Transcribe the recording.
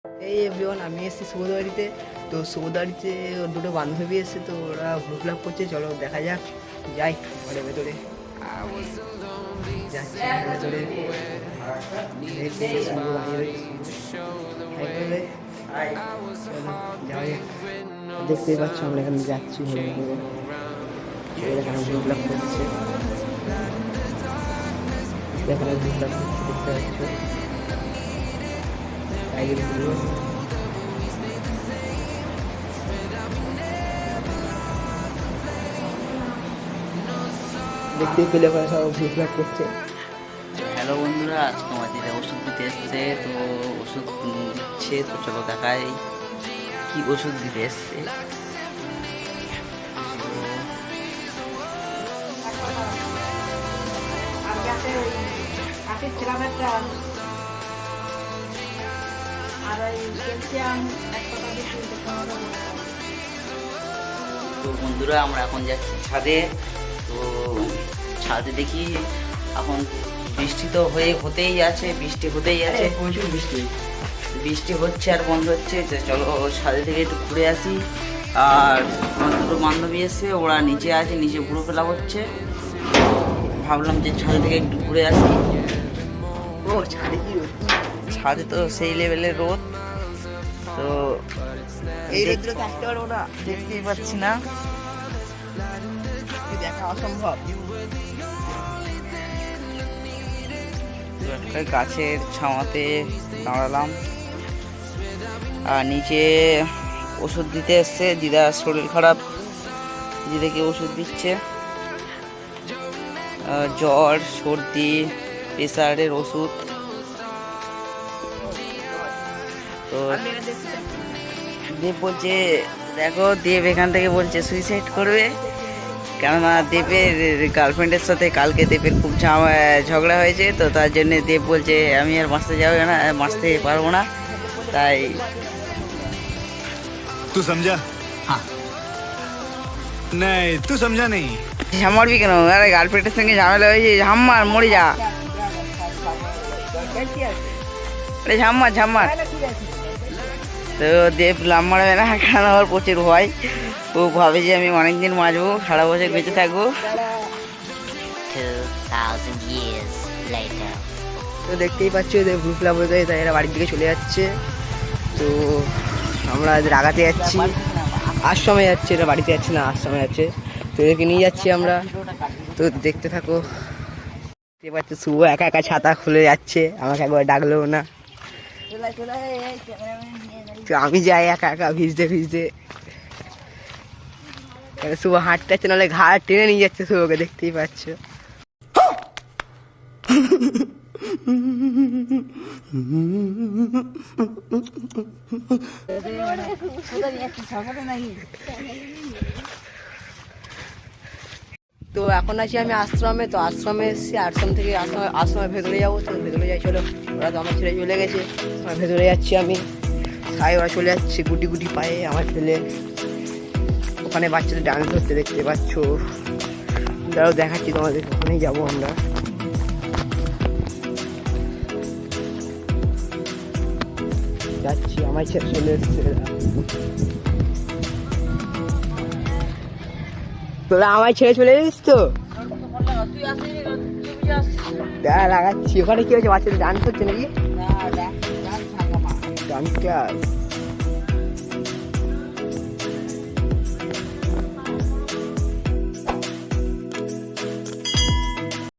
এই এভরিওয়ান, আমি এসেছি সৌদাবাড়িতে। তো সৌদাবাড়িতে ওর দুটো বান্ধবী এসছে, তো ওরা গ্রুপ লাভ করছে। চলো দেখা যাক, যাই ঘরের ভেতরে। যাচ্ছি ভেতরে, দেখতেই পাচ্ছ আমরা এখানে যাচ্ছি ঘরের ভেতরে। এখানে গ্রুপ লাভ করছে, এখানে গ্রুপ লাভ করছে দেখতে পাচ্ছ। দেখতেই পেলে ওখানে সব গ্রুপ লাভ করছে। হ্যালো বন্ধুরা, আজকে আমাদের ওষুধ দিতে এসছে। তো ওষুধ দিচ্ছে, তো চলো দেখাই কি ওষুধ দিতে এসছে। তো বন্ধুরা, আমরা এখন যাচ্ছি ছাদে। তো ছাদে দেখি এখন বৃষ্টি তো হতেই আছে, বৃষ্টি হতেই আছে, প্রচুর বৃষ্টি বৃষ্টি হচ্ছে আর বন্ধ হচ্ছে। যে চলো ছাদে থেকে একটু ঘুরে আসি। আর আমার দুটো বান্ধবী এসে, ওরা নিচে আছে, নিচে ঘুরে ফেলা হচ্ছে। ভাবলাম যে ছাদে থেকে একটু ঘুরে আসি। ও ছাদে কি রোদ! ছাদে তো সেই লেভেলের রোদ, তো এই রোদ্রে থাকতে পারবো না, দেখতেই পাচ্ছি না, দেখা অসম্ভব। তো একটা গাছের ছাওয়াতে দাঁড়ালাম। আর নিচে ওষুধ দিতে এসছে, দিদার শরীর খারাপ, দিদাকে ওষুধ দিচ্ছে। জ্বর, সর্দি, প্রেসারের ওষুধ। তো দেব বলছে, দেখো দেব এখান থেকে বলছে সুইসাইড করবে, কেননা দেবের গার্লফ্রেন্ডের সাথে কালকে দেবের খুব ঝগড়া হয়েছে। তো তার জন্য দেব বলছে আমি আর বাঁচতে পারবো না, তাই। तू समझा? हाँ। नहीं, तू समझा नहीं। মারবি কেন? আরে গার্লফ্রেন্ডের সঙ্গে ঝামেলা হয়েছে, ঝাম্মার মরে যা। আরে ঝাম্মার। তো দেব লাভ মারবে না, কারণ আমার প্রচুর ভয়। ও ভাবে যে আমি অনেকদিন বাঁচবো, সারা বছর বেঁচে থাকবো। 2000 years later. তো দেখতেই পাচ্ছ এদের গ্রুপ লাভ হয়ে গেছে, তাই এরা বাড়ির দিকে চলে যাচ্ছে। তো আমরা এদের আগাতে যাচ্ছি, আশ্রমে যাচ্ছে, এরা বাড়িতে যাচ্ছে না, আশ্রমে যাচ্ছে। তো এদেরকে নিয়ে যাচ্ছি আমরা। তো দেখতে থাকো। দেখতে পাচ্ছ শুভ একা একা ছাতা খুলে যাচ্ছে, আমাকে একবার ডাকলেও না। তো আমি যাই একা একা ভিজতে ভিজতে। শুভ হাঁটতে যাচ্ছে, নাহলে ঘাড় টেনে নিয়ে যাচ্ছে শুভকে, দেখতেই পাচ্ছ। তো এখন আছি আমি আশ্রমে। তো আশ্রমে এসেছি, আশ্রম থেকে আশ্রমের ভেতরে যাবো। তো ভেতরে যাই, চলো। ওরা তো আমার ছেলে চলে গেছে, আমার ভেতরে যাচ্ছি আমি। সাই ওরা চলে যাচ্ছে গুটি গুটি পায়ে, আমার ছেলে ওখানে বাচ্চাদের ডান্স করতে দেখতে পাচ্ছ। দাঁড়াও দেখাচ্ছি তোমাদের, ওখানেই যাবো আমরা। যাচ্ছি, আমার ছেলে চলে এসছে। তোরা আমার ছেলে চলে এসছিস তো? লাগাচ্ছি। ওখানে কি হয়েছে, বাচ্চাদের ডান্স হচ্ছে নাকি? Dance class.